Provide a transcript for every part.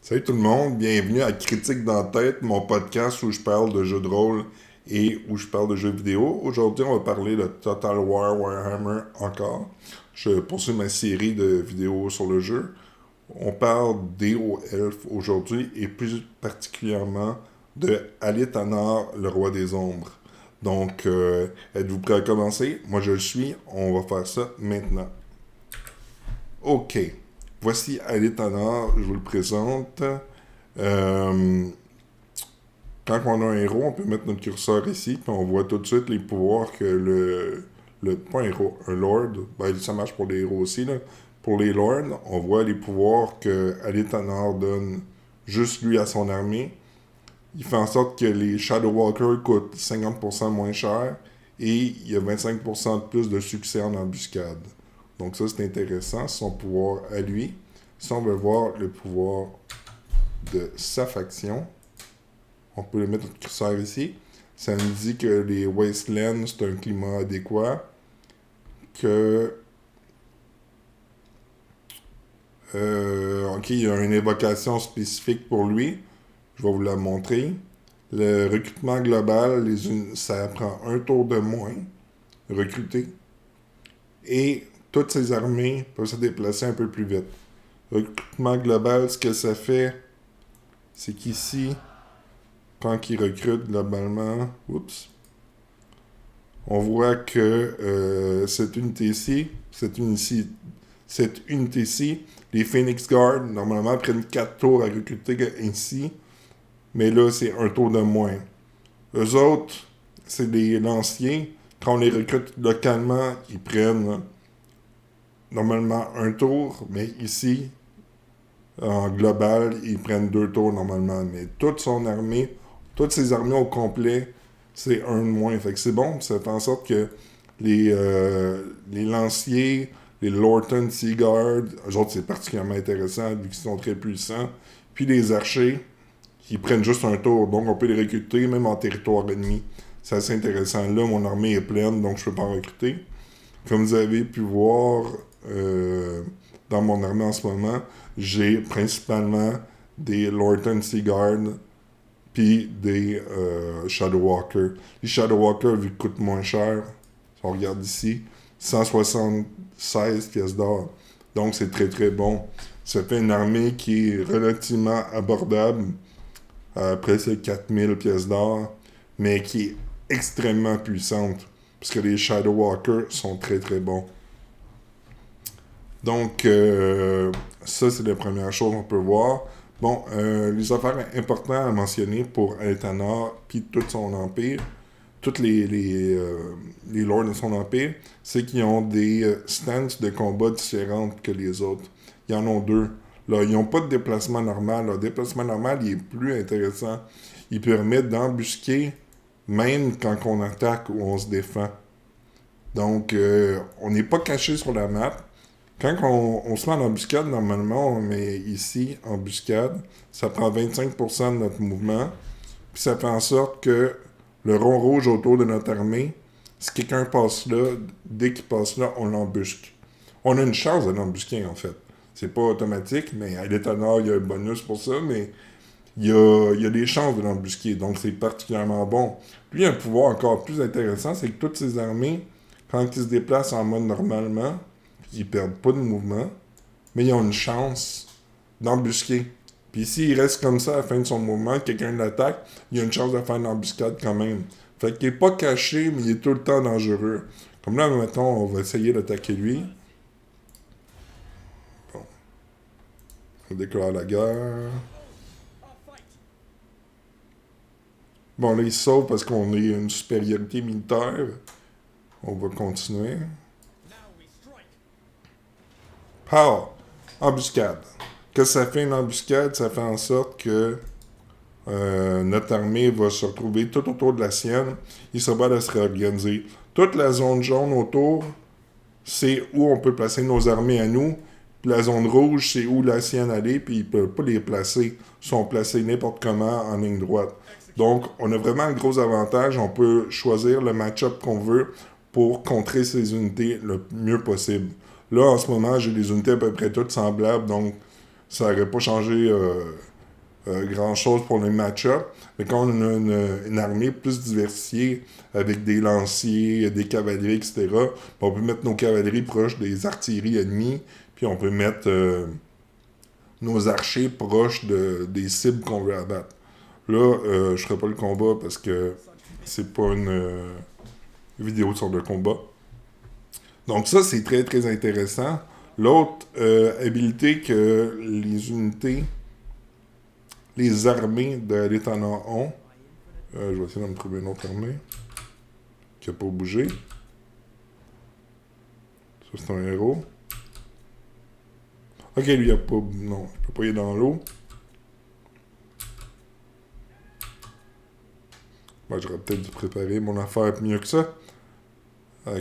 Salut tout le monde, bienvenue à Critique dans la tête, mon podcast où je parle de jeux de rôle et où je parle de jeux vidéo. Aujourd'hui, on va parler de Total War Warhammer encore. Je poursuis ma série de vidéos sur le jeu. On parle d'Héros Elfes aujourd'hui et plus particulièrement de Alitanor, le roi des ombres. Donc, êtes-vous prêts à commencer? Moi je le suis, on va faire ça maintenant. Ok, voici Alitanor, je vous le présente. Euh, Quand on a un héros, on peut mettre notre curseur ici, puis on voit tout de suite les pouvoirs que pas un héros, un lord, ben, ça marche pour les héros aussi, là. Pour les lords, on voit les pouvoirs que Alitanor donne juste lui à son armée. Il fait en sorte que les Shadow Walkers coûtent 50% moins cher et il y a 25% de plus de succès en embuscade. Donc ça, c'est intéressant, son pouvoir à lui. Si on veut voir le pouvoir de sa faction, on peut le mettre notre curseur ici. Ça nous dit que les Wastelands, c'est un climat adéquat. Que... ok, il y a une évocation spécifique pour lui. Je vais vous la montrer. Le recrutement global, ça prend un tour de moins. Recruter. Et toutes ces armées peuvent se déplacer un peu plus vite. Recrutement global, ce que ça fait, c'est qu'ici, quand ils recrutent globalement, on voit que cette unité-ci, les Phoenix Guard, normalement, prennent 4 tours à recruter ainsi, mais là, c'est un tour de moins. Eux autres, c'est des lanciers. Quand on les recrute localement, ils prennent normalement un tour, mais ici, en global, ils prennent 2 tours normalement. Mais toute son armée, toutes ses armées au complet, c'est un de moins. Fait que c'est bon, ça fait en sorte que les lanciers, les Lorton Seaguard, eux autres, c'est particulièrement intéressant vu qu'ils sont très puissants. Puis les archers, qui prennent juste un tour. Donc, on peut les recruter même en territoire ennemi. C'est assez intéressant. Là, mon armée est pleine, donc je peux pas en recruter. Comme vous avez pu voir dans mon armée en ce moment, j'ai principalement des Lorton Seaguard puis des Shadow Walker. Les Shadow Walker, vu qu'ils coûtent moins cher, si on regarde ici, 176 pièces d'or. Donc, c'est très très bon. Ça fait une armée qui est relativement abordable, à presque 4000 pièces d'or, mais qui est extrêmement puissante, parce que les Shadow Walkers sont très très bons. Donc, ça, c'est la première chose qu'on peut voir. Bon, les affaires importantes à mentionner pour Alitanor puis tout son empire, tous les lords de son empire, c'est qu'ils ont des stances de combat différentes que les autres. Ils en ont deux. Là, ils n'ont pas de déplacement normal. Le déplacement normal, il est plus intéressant. Il permet d'embusquer même quand on attaque ou on se défend. Donc, on n'est pas caché sur la map. Quand on se met en embuscade, normalement, on met ici, embuscade. Ça prend 25% de notre mouvement. Puis ça fait en sorte que le rond rouge autour de notre armée, si quelqu'un passe là, dès qu'il passe là, on l'embusque. On a une chance de l'embusquer, en fait. C'est pas automatique, mais à l'état nord, il y a un bonus pour ça, mais il y a des chances de l'embusquer, donc c'est particulièrement bon. Lui, un pouvoir encore plus intéressant, c'est que toutes ces armées, quand ils se déplacent en mode normalement, ils perdent pas de mouvement, mais ils ont une chance d'embusquer. Puis s'il reste comme ça à la fin de son mouvement, quelqu'un l'attaque, il a une chance de faire une embuscade quand même. Fait qu'il est pas caché, mais il est tout le temps dangereux. Comme là, mettons, on va essayer d'attaquer lui. Bon. On déclare la guerre. Bon, là, il se sauve parce qu'on a une supériorité militaire. On va continuer. Pow! Embuscade. Qu'est-ce que ça fait une embuscade? Ça fait en sorte que notre armée va se retrouver tout autour de la sienne. Il se va de se réorganiser. Toute la zone jaune autour, c'est où on peut placer nos armées à nous. Puis la zone rouge, c'est où la sienne allait, puis ils ne peuvent pas les placer. Ils sont placés n'importe comment en ligne droite. Donc, on a vraiment un gros avantage. On peut choisir le match-up qu'on veut pour contrer ces unités le mieux possible. Là, en ce moment, j'ai des unités à peu près toutes semblables, donc ça n'aurait pas changé grand-chose pour les match-up. Mais quand on a une armée plus diversifiée, avec des lanciers, des cavaleries, etc., on peut mettre nos cavaleries proches des artilleries ennemies, puis on peut mettre nos archers proches des cibles qu'on veut abattre. Là, je ferai pas le combat parce que c'est pas une vidéo sur le combat. Donc ça, c'est très très intéressant. L'autre habilité que les unités, les armées de l'État Nord ont, je vais essayer de me trouver une autre armée qui n'a pas bougé. Ça, c'est un héros. Ok, lui, il a pas... Non, il peut pas y aller dans l'eau. Ben, j'aurais peut-être dû préparer mon affaire mieux que ça. Ah,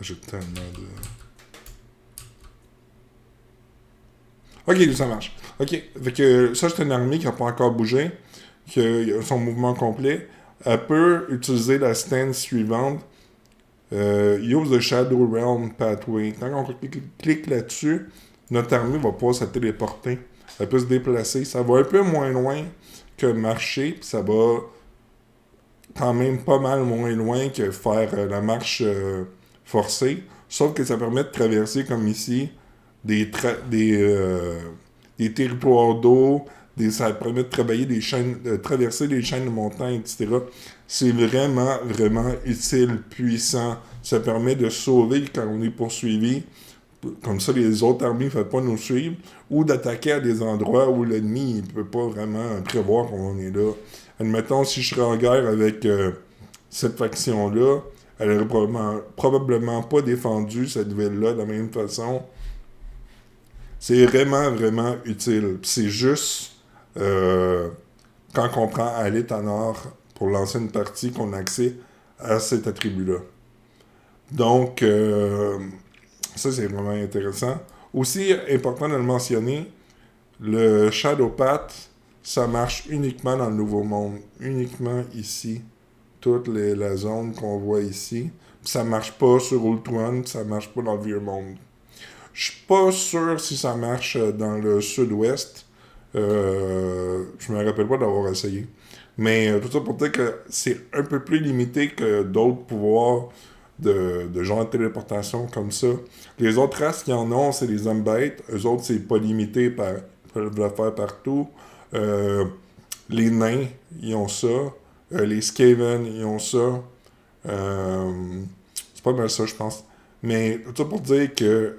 j'ai tellement de... Ok, ça marche. Ok, fait que ça, c'est une armée qui n'a pas encore bougé, qui a son mouvement complet. Elle peut utiliser la stance suivante. Use the Shadow Realm Pathway. Quand on clique là-dessus, notre armée va pouvoir se téléporter. Elle peut se déplacer. Ça va un peu moins loin que marcher, puis ça va quand même pas mal moins loin que faire la marche forcée. Sauf que ça permet de traverser, comme ici, des territoires d'eau, ça permet de travailler des chaînes, de traverser des chaînes de montagne, etc. C'est vraiment, vraiment utile, puissant. Ça permet de sauver quand on est poursuivi. Comme ça, les autres armées ne peuvent pas nous suivre. Ou d'attaquer à des endroits où l'ennemi ne peut pas vraiment prévoir qu'on est là. Admettons, si je serais en guerre avec cette faction-là, elle n'aurait probablement pas défendu cette ville-là de la même façon. C'est vraiment, vraiment utile. C'est juste quand on prend à l'État Nord pour lancer une partie qu'on a accès à cet attribut-là. Donc, ça, c'est vraiment intéressant. Aussi, important de le mentionner, le Shadow Path, ça marche uniquement dans le Nouveau Monde. Uniquement ici. Toute la zone qu'on voit ici. Puis ça marche pas sur Ultron, ça marche pas dans le Vieux Monde. Je suis pas sûr si ça marche dans le sud-ouest. Je me rappelle pas d'avoir essayé. Mais tout ça pour dire que c'est un peu plus limité que d'autres pouvoirs de genre de téléportation comme ça. Les autres races qui en ont, c'est les Zombites. Eux autres, c'est pas limité par... Ils peuvent le faire partout. Les nains, ils ont ça. Les Skaven, ils ont ça. C'est pas mal ça, je pense. Mais tout ça pour dire que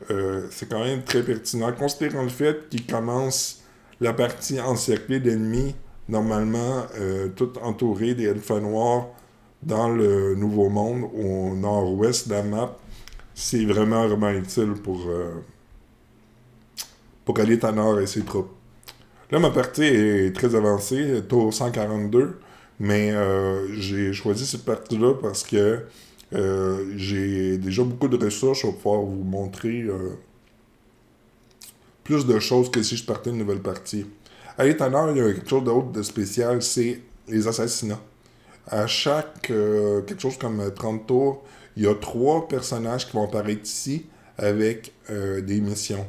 c'est quand même très pertinent, considérant le fait qu'ils commencent la partie encerclée d'ennemis, normalement tout entouré des elfes noirs dans le Nouveau Monde, au nord-ouest de la map. C'est vraiment, vraiment utile pour aller à nord et ses troupes. Là, ma partie est très avancée, tour 142, mais j'ai choisi cette partie-là parce que j'ai déjà beaucoup de ressources pour pouvoir vous montrer plus de choses que si je partais une nouvelle partie. À l'étonneur, il y a quelque chose d'autre de spécial, c'est les assassinats. À chaque quelque chose comme 30 tours, il y a 3 personnages qui vont apparaître ici avec des missions.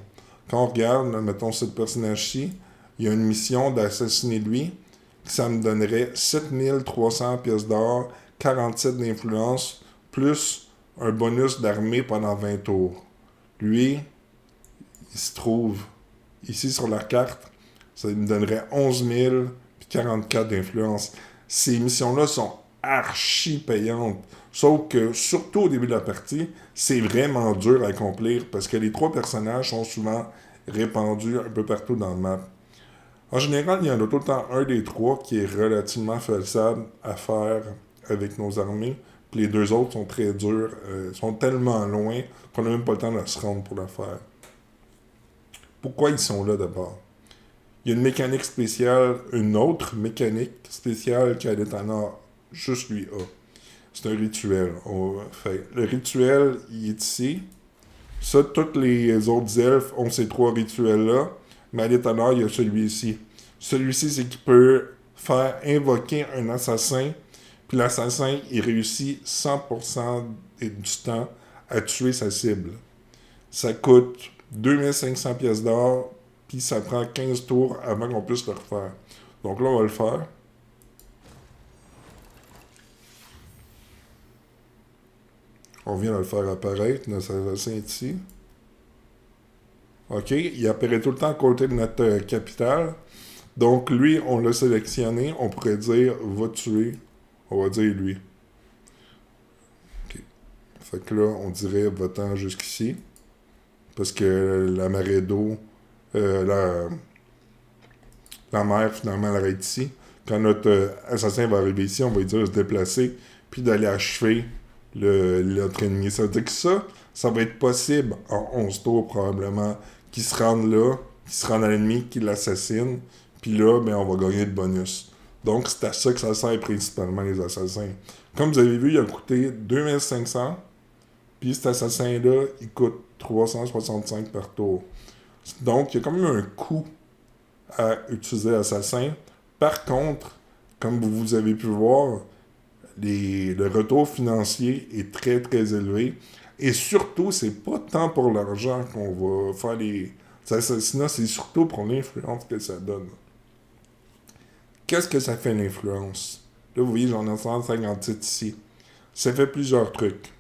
Quand on regarde, mettons, ce personnage-ci, il y a une mission d'assassiner lui, ça me donnerait 7300 pièces d'or, 47 d'influence, plus un bonus d'armée pendant 20 tours. Lui, il se trouve ici sur la carte, ça me donnerait 11 000 puis 44 d'influence. Ces missions-là sont archi payantes. Sauf que, surtout au début de la partie, c'est vraiment dur à accomplir parce que les 3 personnages sont souvent répandus un peu partout dans le map. En général, il y en a tout le temps un des 3 qui est relativement faisable à faire avec nos armées. Puis les 2 autres sont très durs, sont tellement loin qu'on n'a même pas le temps de se rendre pour le faire. Pourquoi ils sont là d'abord? Il y a une mécanique spéciale, une autre mécanique spéciale qu'Aletana, juste lui a. C'est un rituel. Le rituel, il est ici. Ça, tous les autres elfes ont ces 3 rituels-là. Mais Aletana, il y a celui-ci. Celui-ci, c'est qu'il peut faire invoquer un assassin. Puis l'assassin, il réussit 100% du temps à tuer sa cible. Ça coûte 2500 pièces d'or puis ça prend 15 tours avant qu'on puisse le refaire. Donc là, on va le faire. On vient de le faire apparaître, notre assassin ici. OK, il apparaît tout le temps à côté de notre capitale. Donc lui, on l'a sélectionné, on pourrait dire « va tuer », on va dire lui. OK. Fait que là, on dirait « va-t'en jusqu'ici », parce que la marée d'eau, la mer, finalement, elle arrête ici. Quand notre assassin va arriver ici, on va lui dire de se déplacer, puis d'aller achever l'autre ennemi. Ça veut dire que ça va être possible en 11 tours, probablement, qu'il se rende là, qu'il se rende à l'ennemi, qu'il l'assassine, puis là, ben, on va gagner de bonus. Donc, c'est à ça que ça sert principalement, les assassins. Comme vous avez vu, il a coûté 2500, puis cet assassin-là, il coûte 365 par tour. Donc, il y a quand même un coût à utiliser l'assassin. Par contre, comme vous avez pu voir, le retour financier est très très élevé. Et surtout, c'est pas tant pour l'argent qu'on va faire les assassinats, c'est surtout pour l'influence que ça donne. Qu'est-ce que ça fait l'influence? Là, vous voyez, j'en ai 157 ici. Ça fait plusieurs trucs.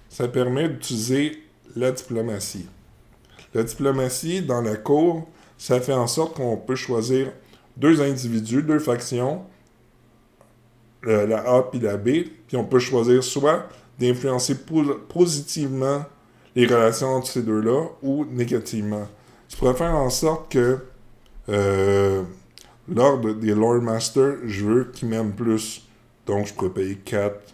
Ça permet d'utiliser la diplomatie. La diplomatie, dans la cour, ça fait en sorte qu'on peut choisir deux individus, deux factions, la A puis la B, puis on peut choisir soit d'influencer positivement les relations entre ces deux-là ou négativement. Tu pourrais faire en sorte que lors des Lord Master, je veux qu'ils m'aiment plus. Donc, je pourrais payer 4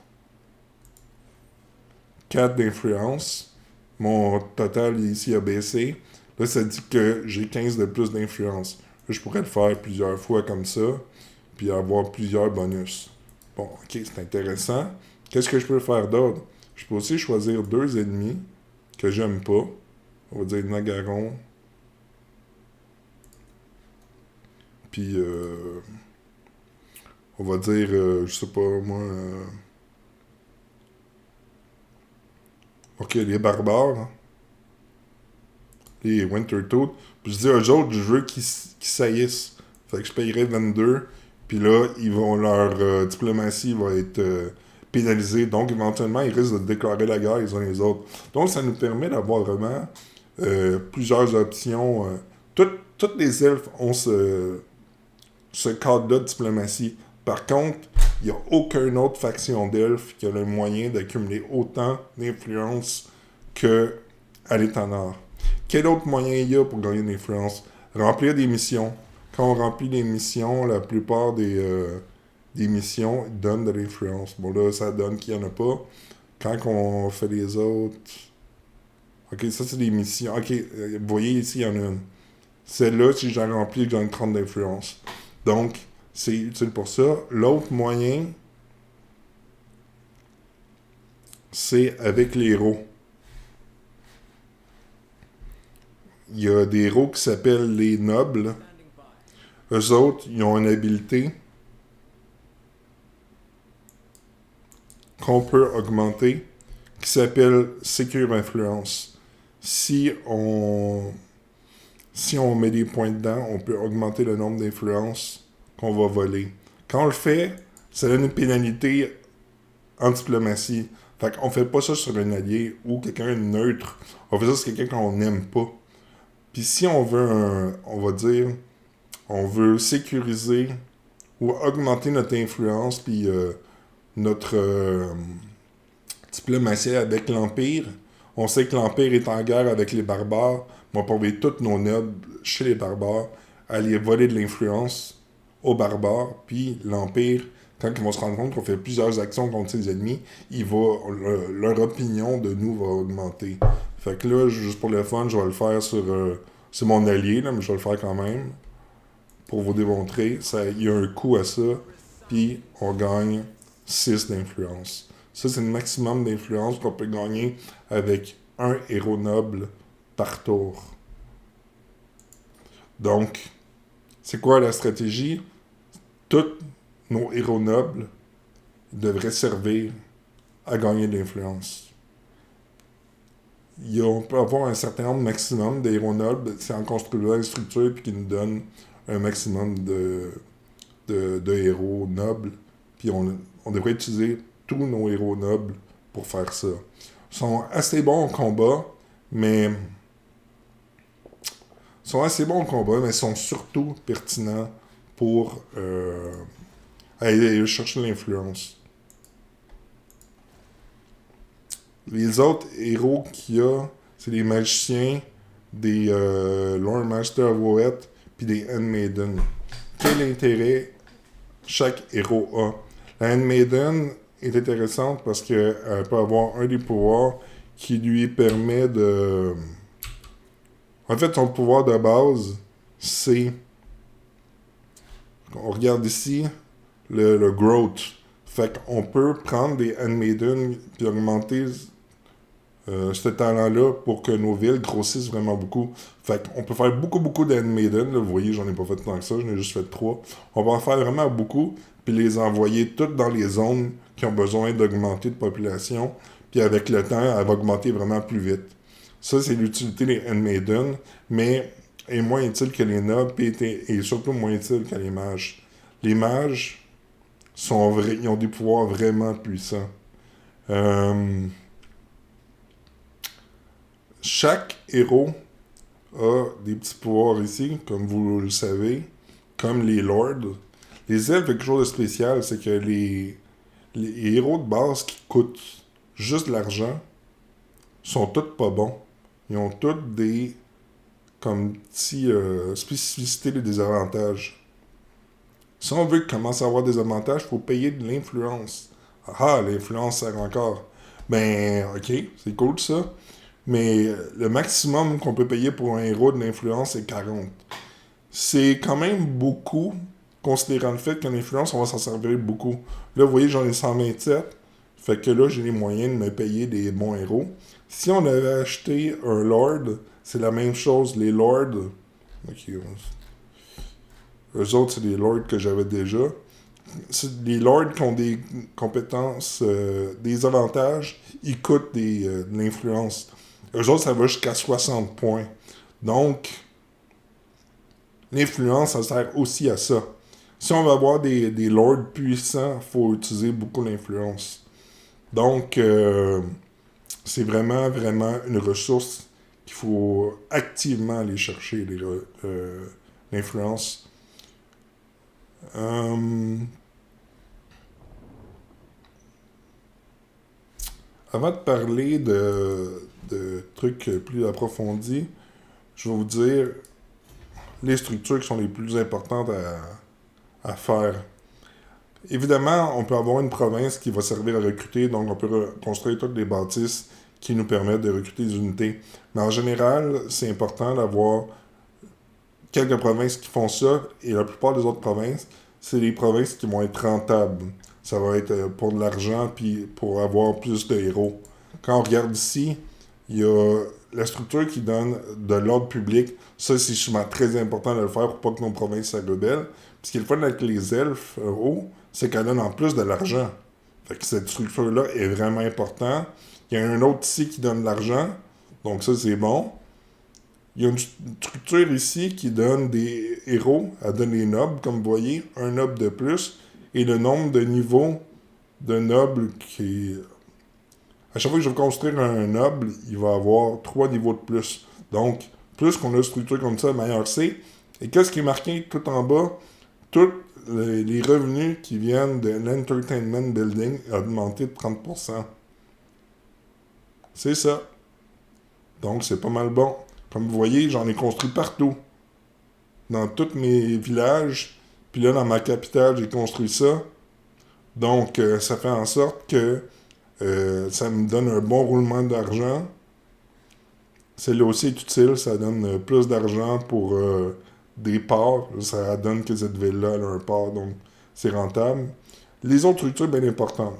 d'influence. Mon total ici a baissé. Là, ça dit que j'ai 15 de plus d'influence. Là, je pourrais le faire plusieurs fois comme ça, puis avoir plusieurs bonus. Bon, ok, c'est intéressant. Qu'est-ce que je peux faire d'autre? Je peux aussi choisir deux ennemis que j'aime pas. On va dire Nagaron. Puis, on va dire, je sais pas, moi... ok, les barbares. Hein. Les Wintertooth. Puis je dis aux autres, je veux qu'ils saillissent. Fait que je payerais 22. Puis là, leur diplomatie va être pénalisée. Donc, éventuellement, ils risquent de déclarer la guerre les uns les autres. Donc, ça nous permet d'avoir vraiment plusieurs options. Toutes les elfes ont ce cadre-là de diplomatie. Par contre, il n'y a aucune autre faction d'elfes qui a le moyen d'accumuler autant d'influence qu'à l'état nord. Quel autre moyen il y a pour gagner de l'influence? Remplir des missions. Quand on remplit des missions, la plupart des missions donnent de l'influence. Bon là, ça donne qu'il n'y en a pas. Quand on fait les autres... Ok, ça c'est des missions. Ok, vous voyez ici, il y en a une. Celle-là, si je la remplis, je gagne 30 d'influence. Donc, c'est utile pour ça. L'autre moyen, c'est avec les héros. Il y a des héros qui s'appellent les nobles. Eux autres, ils ont une habileté qu'on peut augmenter qui s'appelle Secure Influence. Si on met des points dedans, on peut augmenter le nombre d'influences qu'on va voler. Quand on le fait, ça donne une pénalité en diplomatie. Fait qu'on fait pas ça sur un allié ou quelqu'un de neutre. On fait ça sur quelqu'un qu'on n'aime pas. Puis si on veut on va dire, on veut sécuriser ou augmenter notre influence puis notre diplomatie avec l'Empire, on sait que l'Empire est en guerre avec les barbares, on va envoyer tous nos nobles chez les barbares, aller voler de l'influence aux barbares, puis l'Empire, quand ils vont se rendre compte qu'on fait plusieurs actions contre ses ennemis, leur opinion de nous va augmenter. Fait que là, juste pour le fun, je vais le faire sur... c'est mon allié, là, mais je vais le faire quand même. Pour vous démontrer, il y a un coût à ça, puis on gagne 6 d'influence. Ça, c'est le maximum d'influence qu'on peut gagner avec un héros noble par tour. Donc, c'est quoi la stratégie? Tous nos héros nobles devraient servir à gagner de l'influence. On peut avoir un certain nombre maximum d'héros nobles. C'est en construisant une structure puis qui nous donne un maximum de héros nobles. Puis on devrait utiliser tous nos héros nobles pour faire ça. Ils sont assez bons au combat, mais sont surtout pertinents pour aller chercher l'influence. Les autres héros qu'il y a, c'est des magiciens, des Lord Master of Woet, puis des Handmaiden. Quel intérêt chaque héros a? La Handmaiden est intéressante parce qu'elle peut avoir un des pouvoirs qui lui permet de... En fait, son pouvoir de base, c'est... On regarde ici, le growth. Fait qu'on peut prendre des Handmaiden puis augmenter ce talent-là pour que nos villes grossissent vraiment beaucoup. Fait qu'on peut faire beaucoup d'Handmaiden. Vous voyez, j'en ai pas fait tant que ça, j'en ai juste fait 3. On va en faire vraiment beaucoup, puis les envoyer toutes dans les zones qui ont besoin d'augmenter de population. Puis avec le temps, elle va augmenter vraiment plus vite. Ça, c'est l'utilité des Handmaiden, mais est moins utile que les nobles, et surtout moins utile que les mages. Les mages ils ont des pouvoirs vraiment puissants. Chaque héros a des petits pouvoirs ici, comme vous le savez, comme les lords. Les elfes, quelque chose de spécial, c'est que les héros de base qui coûtent juste de l'argent sont tous pas bons. Ils ont tous des comme petits spécificités et des avantages. Si on veut commencer à avoir des avantages, il faut payer de l'influence. Ah, l'influence sert encore. Ben, ok, c'est cool ça. Mais le maximum qu'on peut payer pour un héros de l'influence, c'est 40. C'est quand même beaucoup, considérant le fait que l'influence, on va s'en servir beaucoup. Là, vous voyez, j'en ai 127. Fait que là, j'ai les moyens de me payer des bons héros. Si on avait acheté un Lord, c'est la même chose. Les Lords... Ok. Eux autres, c'est des Lords que j'avais déjà. C'est des Lords qui ont des compétences, des avantages. Ils coûtent de l'influence. Eux autres, ça va jusqu'à 60 points. Donc, l'influence, ça sert aussi à ça. Si on veut avoir des lords puissants, il faut utiliser beaucoup l'influence. Donc, c'est vraiment une ressource qu'il faut activement aller chercher, l'influence. Avant de parler de trucs plus approfondis, je vais vous dire les structures qui sont les plus importantes à faire. Évidemment, on peut avoir une province qui va servir à recruter, donc on peut construire toutes les bâtisses qui nous permettent de recruter des unités. Mais en général, c'est important d'avoir quelques provinces qui font ça, et la plupart des autres provinces, c'est les provinces qui vont être rentables. Ça va être pour de l'argent, puis pour avoir plus de héros. Quand on regarde ici, il y a la structure qui donne de l'ordre public. Ça, c'est souvent très important de le faire pour pas que nos provinces se rebellent. Puis ce qui est le fun avec les elfes c'est qu'elle donne en plus de l'argent. Fait que cette structure-là est vraiment importante. Il y a un autre ici qui donne de l'argent. Donc ça, c'est bon. Il y a une structure ici qui donne des héros, elle donne les nobles, comme vous voyez, un noble de plus, et le nombre de niveaux de nobles qui... À chaque fois que je vais construire un noble, il va avoir 3 niveaux de plus. Donc, plus qu'on a une structure comme ça, meilleur c'est. Et qu'est-ce qui est marqué tout en bas? Tous les revenus qui viennent de l'Entertainment Building ont augmenté de 30%. C'est ça. Donc, c'est pas mal bon. Comme vous voyez, j'en ai construit partout. Dans tous mes villages. Puis là, dans ma capitale, j'ai construit ça. Donc, ça fait en sorte que ça me donne un bon roulement d'argent. Celle-là aussi est utile. Ça donne plus d'argent pour des ports. Ça donne que cette ville-là a un port. Donc, c'est rentable. Les autres structures bien importantes.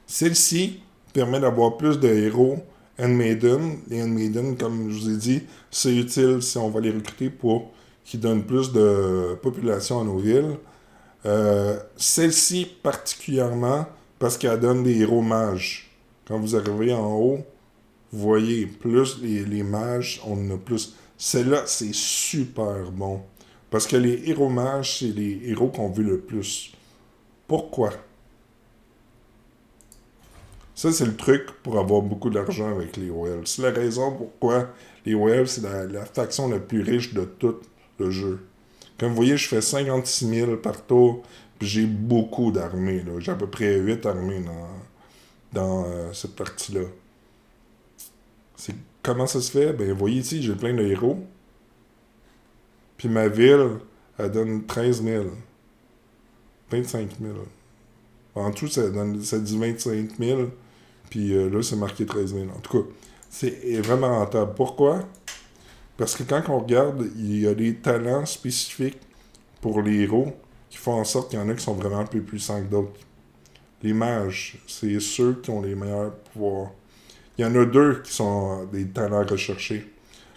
Celle-ci permet d'avoir plus de héros Handmaiden. Les Handmaiden, comme je vous ai dit, c'est utile si on va les recruter pour qu'ils donnent plus de population à nos villes. Celle-ci particulièrement parce qu'elle donne des héros mages. Quand vous arrivez en haut, Vous voyez, plus les mages, on en a plus. Celle-là, c'est super bon. Parce que les héros mages, c'est les héros qu'on veut le plus. Pourquoi? Ça, c'est le truc pour avoir beaucoup d'argent avec les Royals. C'est la raison pourquoi les Royals, c'est la faction la plus riche de tout le jeu. Comme vous voyez, je fais 56 000 par tour, puis j'ai beaucoup d'armées. J'ai à peu près 8 armées dans cette partie-là. Comment ça se fait? Ben, vous voyez ici, j'ai plein de héros. Puis ma ville, elle donne 13 000. 25 000. En tout, ça dit 25 000. Puis là, c'est marqué 13 000. En tout cas, c'est vraiment rentable. Pourquoi? Parce que quand on regarde, il y a des talents spécifiques pour les héros qui font en sorte qu'il y en a qui sont vraiment un peu plus puissants que d'autres. Les mages, c'est ceux qui ont les meilleurs pouvoirs. Il y en a deux qui sont des talents recherchés.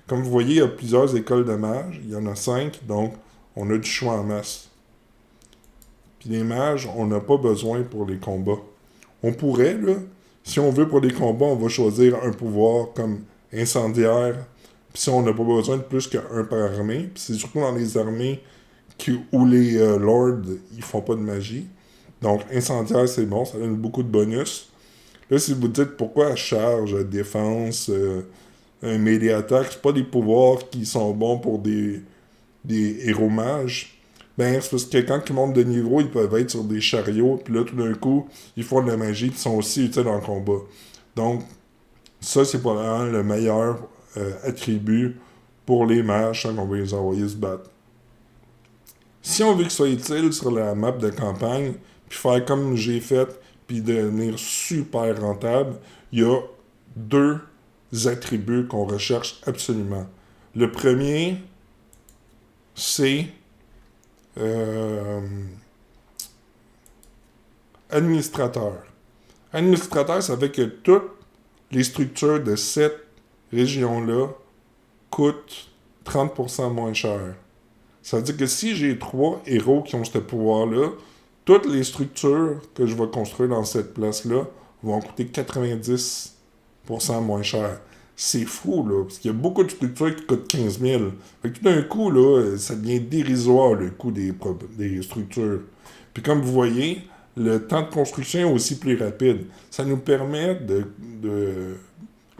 Comme vous voyez, il y a plusieurs écoles de mages. Il y en a 5, donc on a du choix en masse. Puis les mages, on n'a pas besoin pour les combats. On pourrait, là, si on veut pour les combats, on va choisir un pouvoir comme incendiaire. Puis si on n'a pas besoin de plus qu'un par armée, puis c'est surtout dans les armées où les lords, ils font pas de magie. Donc incendiaire, c'est bon, ça donne beaucoup de bonus. Là, si vous dites pourquoi charge, défense, un melee attack, c'est pas des pouvoirs qui sont bons pour des héros mages. Ben, c'est parce que quand ils montent de niveau, ils peuvent être sur des chariots, puis là, tout d'un coup, ils font de la magie, puis ils sont aussi utiles en combat. Donc, ça, c'est probablement le meilleur attribut pour les mages quand on va les envoyer se battre. Si on veut qu'ils soient utiles sur la map de campagne, puis faire comme j'ai fait, puis devenir super rentable, il y a 2 attributs qu'on recherche absolument. Le premier, c'est administrateur. Administrateur, ça fait que toutes les structures de cette région-là coûtent 30% moins cher. Ça veut dire que si j'ai 3 héros qui ont ce pouvoir-là, toutes les structures que je vais construire dans cette place-là vont coûter 90% moins cher. C'est fou, là, parce qu'il y a beaucoup de structures qui coûtent 15 000. Fait que tout d'un coup, là, ça devient dérisoire, le coût des structures. Puis comme vous voyez, le temps de construction est aussi plus rapide. Ça nous permet de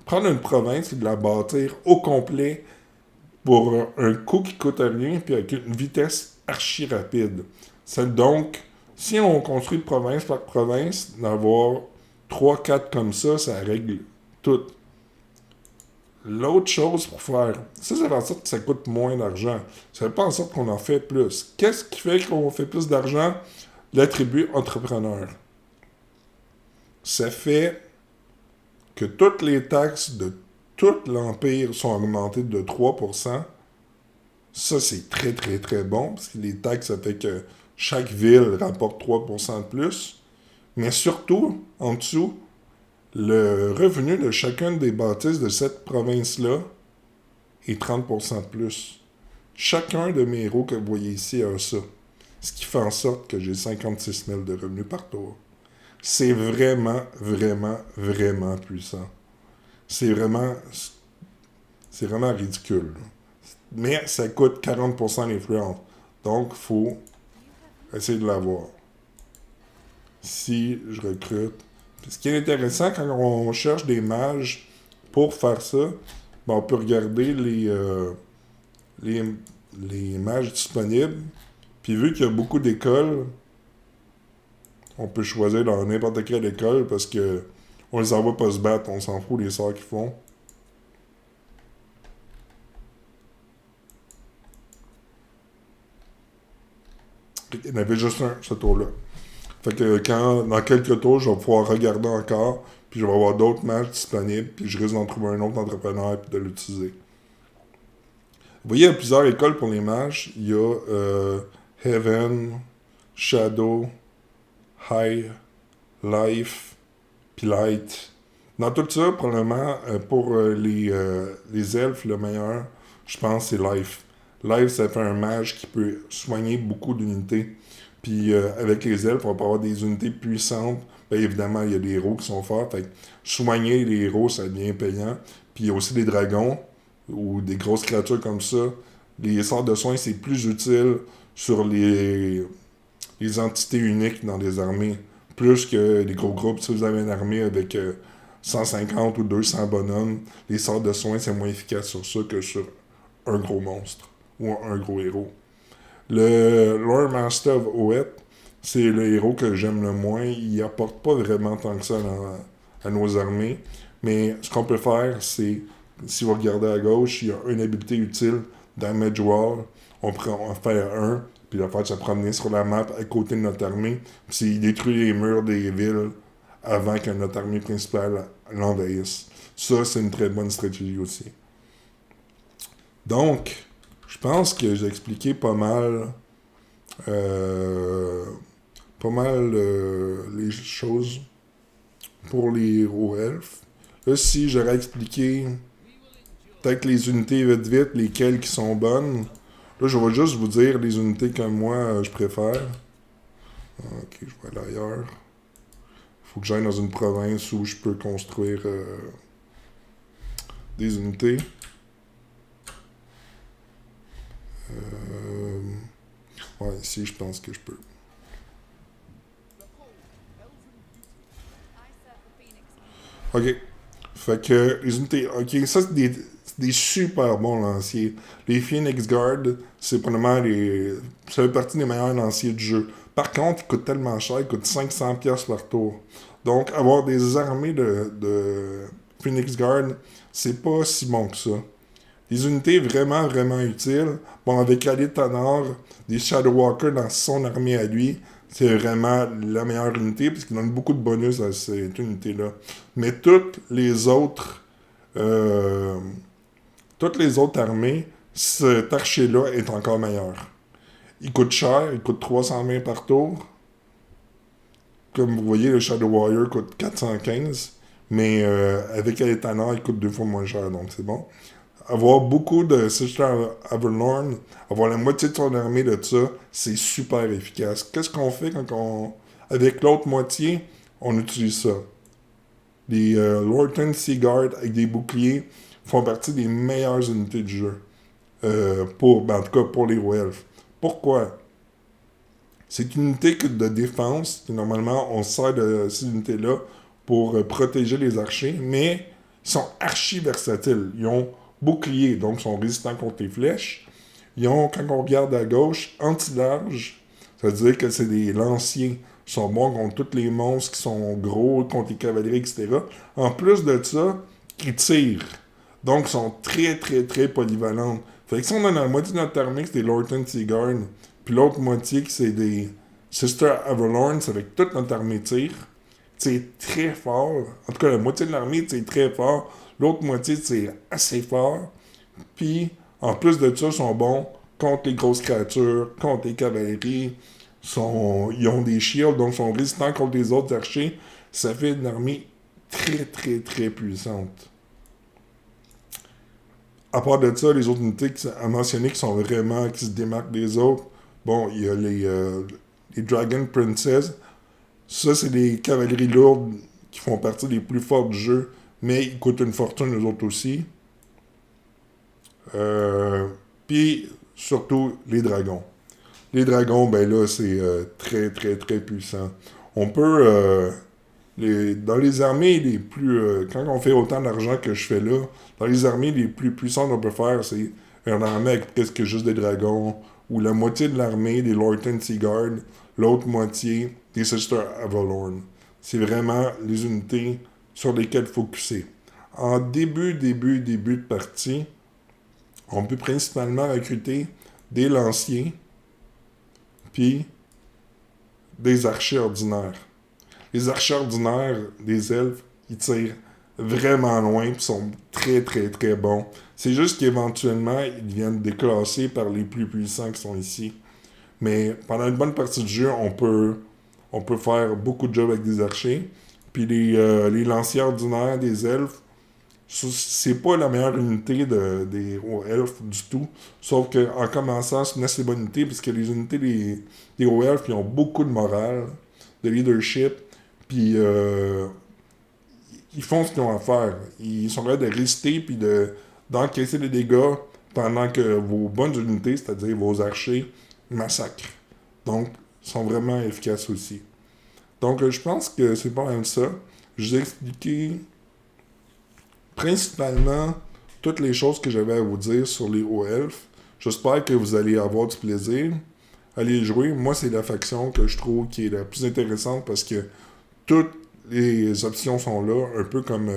prendre une province et de la bâtir au complet pour un coût qui coûte rien, puis avec une vitesse archi rapide. Donc, si on construit province par province, d'avoir 3-4 comme ça règle tout. L'autre chose pour faire, ça fait en sorte que ça coûte moins d'argent. Ça fait pas en sorte qu'on en fait plus. Qu'est-ce qui fait qu'on fait plus d'argent? L'attribut entrepreneur. Ça fait que toutes les taxes de tout l'Empire sont augmentées de 3%. Ça, c'est très, très, très bon, parce que les taxes, ça fait que chaque ville rapporte 3% de plus. Mais surtout, en dessous, le revenu de chacune des bâtisses de cette province-là est 30% de plus. Chacun de mes héros que vous voyez ici a ça. Ce qui fait en sorte que j'ai 56 000 de revenus par tour. C'est vraiment, vraiment, vraiment puissant. C'est vraiment ridicule. Mais ça coûte 40% l'influence. Donc, il faut essayer de l'avoir. Si je recrute. Ce qui est intéressant quand on cherche des mages pour faire ça, ben on peut regarder les mages disponibles. Puis vu qu'il y a beaucoup d'écoles, on peut choisir dans n'importe quelle école parce que on les envoie pas se battre, on s'en fout des sorts qu'ils font. Il y en avait juste un, ce tour-là. Fait que dans quelques tours, je vais pouvoir regarder encore, puis je vais avoir d'autres matchs disponibles, puis je risque d'en trouver un autre entrepreneur et de l'utiliser. Vous voyez, il y a plusieurs écoles pour les matchs. Il y a Heaven, Shadow, High, Life, puis Light. Dans tout ça, probablement, pour les elfes, le meilleur, je pense, c'est Life. Life, ça fait un mage qui peut soigner beaucoup d'unités. Puis avec les elfes, on va avoir des unités puissantes. Bien évidemment, il y a des héros qui sont forts. Fait que soigner les héros, ça devient payant. Puis il y a aussi des dragons ou des grosses créatures comme ça. Les sorts de soins, c'est plus utile sur les entités uniques dans des armées. Plus que les gros groupes. Si vous avez une armée avec 150 ou 200 bonhommes, les sorts de soins, c'est moins efficace sur ça que sur un gros monstre ou un gros héros. Le Lord Master of Oeth, c'est le héros que j'aime le moins. Il apporte pas vraiment tant que ça à nos armées. Mais ce qu'on peut faire, c'est, si vous regardez à gauche, il y a une habilité utile, Damage Wall. On peut en faire un, puis le faire se promener sur la map à côté de notre armée. Puis il détruit les murs des villes avant que notre armée principale l'envahisse. Ça, c'est une très bonne stratégie aussi. Donc, je pense que j'ai expliqué pas mal les choses pour les héros elfes. Là, si j'aurais expliqué peut-être les unités vite, lesquelles qui sont bonnes, là, je vais juste vous dire les unités que moi, je préfère. Ok, je vais aller ailleurs. Il faut que j'aille dans une province où je peux construire des unités. Ouais, ici, je pense que je peux. Ok. Fait que les unités. Ok, ça, c'est des super bons lanciers. Les Phoenix Guard, c'est probablement les. Ça fait partie des meilleurs lanciers du jeu. Par contre, ils coûtent tellement cher, ils coûtent 500$ par tour. Donc, avoir des armées de Phoenix Guard, c'est pas si bon que ça. Des unités vraiment, vraiment utiles. Bon, avec Ali Tanor, des Shadow Walker dans son armée à lui, c'est vraiment la meilleure unité parce qu'il donne beaucoup de bonus à cette unité-là. Mais euh, toutes les autres armées, cet archer-là est encore meilleur. Il coûte cher, il coûte 320 par tour. Comme vous voyez, le Shadow Warrior coûte 415. Mais avec Ali Tanor, il coûte 2 fois moins cher, donc c'est bon. Avoir beaucoup de Sister Avalorn, avoir la moitié de son armée de ça, c'est super efficace. Qu'est-ce qu'on fait quand on... Avec l'autre moitié, on utilise ça. Les Lorton Seaguard avec des boucliers font partie des meilleures unités du jeu. En tout cas, pour les Elfes. Pourquoi? C'est une unité de défense, et normalement, on sert de ces unités-là pour protéger les archers, mais ils sont archi versatiles. Ils ont bouclier, donc sont résistants contre les flèches. Ils ont, quand on regarde à gauche, anti-large, ça veut dire que c'est des lanciers. Ils sont bons contre tous les monstres qui sont gros, contre les cavaleries, etc. En plus de ça, ils tirent. Donc, ils sont très, très, très polyvalents. Fait que si on a la moitié de notre armée, c'est des Lorton Seaguard, puis l'autre moitié, que c'est des Sister Avalorn, c'est avec toute notre armée tire. C'est très fort. En tout cas, la moitié de l'armée, c'est très fort. L'autre moitié, c'est assez fort. Puis, en plus de ça, ils sont bons contre les grosses créatures, contre les cavaleries. Ils ont des shields, donc ils sont résistants contre les autres archers. Ça fait une armée très, très, très puissante. À part de ça, les autres unités à mentionner qui se démarquent des autres, bon, il y a les Dragon Princess. Ça, c'est des cavaleries lourdes qui font partie des plus forts du jeu, mais ils coûtent une fortune, eux autres aussi. Puis, surtout, les dragons. Les dragons, ben là, c'est très, très, très puissant. On peut... dans les armées les plus... quand on fait autant d'argent que je fais là, dans les armées les plus puissantes qu'on peut faire, c'est une armée avec presque juste des dragons, ou la moitié de l'armée des Lorton Seaguard, l'autre moitié des Sister Avalorn. C'est vraiment les unités sur lesquelles focuser. En début de partie, on peut principalement recruter des lanciers, puis des archers ordinaires. Les archers ordinaires des elfes, ils tirent vraiment loin, puis sont très très très bons. C'est juste qu'éventuellement, ils viennent déclassés par les plus puissants qui sont ici. Mais pendant une bonne partie du jeu, on peut faire beaucoup de jobs avec des archers. Puis les lanciers ordinaires des elfes, C'est pas la meilleure unité des héros elfes du tout. Sauf qu'en commençant, c'est une assez bonne unité, parce que les unités des héros elfes, ils ont beaucoup de morale, de leadership, puis ils font ce qu'ils ont à faire. Ils sont capables de résister, puis d'encaisser les dégâts pendant que vos bonnes unités, c'est-à-dire vos archers, massacrent. Donc, ils sont vraiment efficaces aussi. Donc, je pense que c'est pas mal ça. Je vous ai expliqué principalement toutes les choses que j'avais à vous dire sur les hauts elfes. J'espère que vous allez avoir du plaisir. Allez jouer. Moi, c'est la faction que je trouve qui est la plus intéressante parce que toutes les options sont là, un peu comme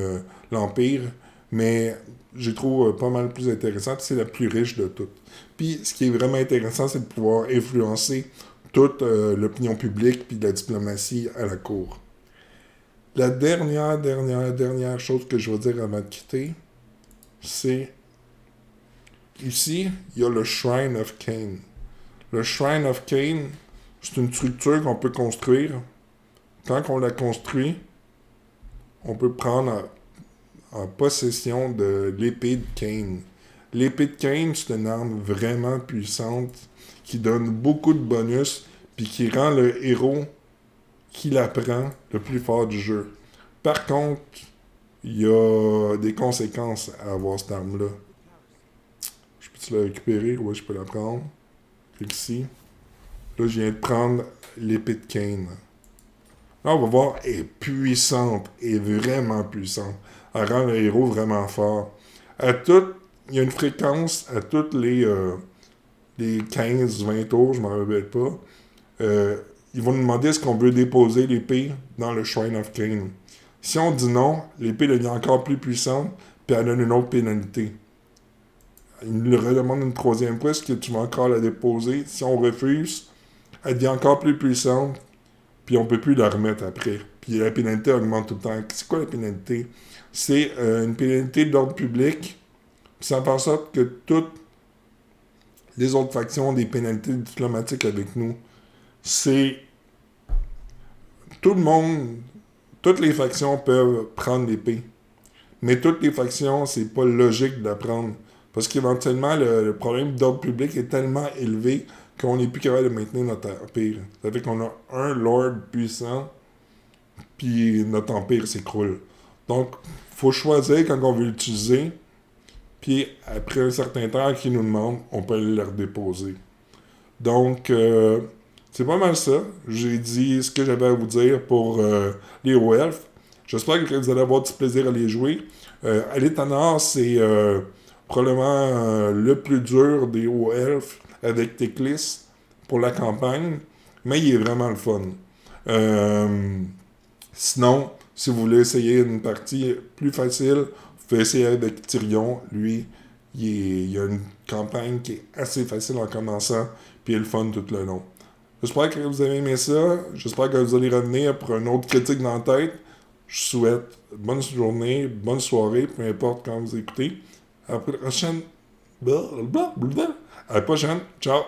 l'Empire, mais je les trouve pas mal plus intéressantes. C'est la plus riche de toutes. Puis, ce qui est vraiment intéressant, c'est de pouvoir influencer toute l'opinion publique puis la diplomatie à la cour. La dernière chose que je vais dire avant de quitter, c'est ici, il y a le Shrine of Cain. Le Shrine of Cain, c'est une structure qu'on peut construire. Quand on la construit, on peut prendre en possession de l'épée de Cain. L'épée de Cain, c'est une arme vraiment puissante qui donne beaucoup de bonus puis qui rend le héros qui la prend le plus fort du jeu. Par contre, il y a des conséquences à avoir cette arme-là. Je peux-tu la récupérer? Oui, je peux la prendre. Ici. Là, je viens de prendre l'épée de Cain. Là, on va voir, elle est puissante, elle est vraiment puissante. Elle rend le héros vraiment fort. Il y a une fréquence à toutes les 15-20 tours, je ne m'en rappelle pas. Ils vont nous demander est-ce qu'on veut déposer l'épée dans le Shrine of Cain. Si on dit non, l'épée devient encore plus puissante, puis elle donne une autre pénalité. Ils nous le redemandent une troisième fois, est-ce que tu vas encore la déposer? Si on refuse, elle devient encore plus puissante, puis on ne peut plus la remettre après. Puis la pénalité augmente tout le temps. C'est quoi la pénalité? C'est une pénalité d'ordre public, puis ça fait en sorte que toutes les autres factions ont des pénalités diplomatiques avec nous. C'est... Tout le monde, toutes les factions peuvent prendre l'épée. Mais toutes les factions, c'est pas logique de la prendre. Parce qu'éventuellement, le problème d'ordre public est tellement élevé qu'on n'est plus capable de maintenir notre empire. Ça fait qu'on a un lord puissant, puis notre empire s'écroule. Donc, faut choisir quand on veut l'utiliser, puis après un certain temps qu'il nous demande, on peut le redéposer. Donc, c'est pas mal ça. J'ai dit ce que j'avais à vous dire pour les hauts elfes. J'espère que vous allez avoir du plaisir à les jouer. Alitanor, c'est probablement le plus dur des hauts elfes avec Teclis pour la campagne, mais il est vraiment le fun. Sinon, si vous voulez essayer une partie plus facile, vous pouvez essayer avec Tyrion. Lui, il y a une campagne qui est assez facile en commençant, puis il est le fun tout le long. J'espère que vous avez aimé ça. J'espère que vous allez revenir pour une autre critique dans la tête. Je souhaite bonne journée, bonne soirée, peu importe quand vous écoutez. À la prochaine. À la prochaine. Ciao.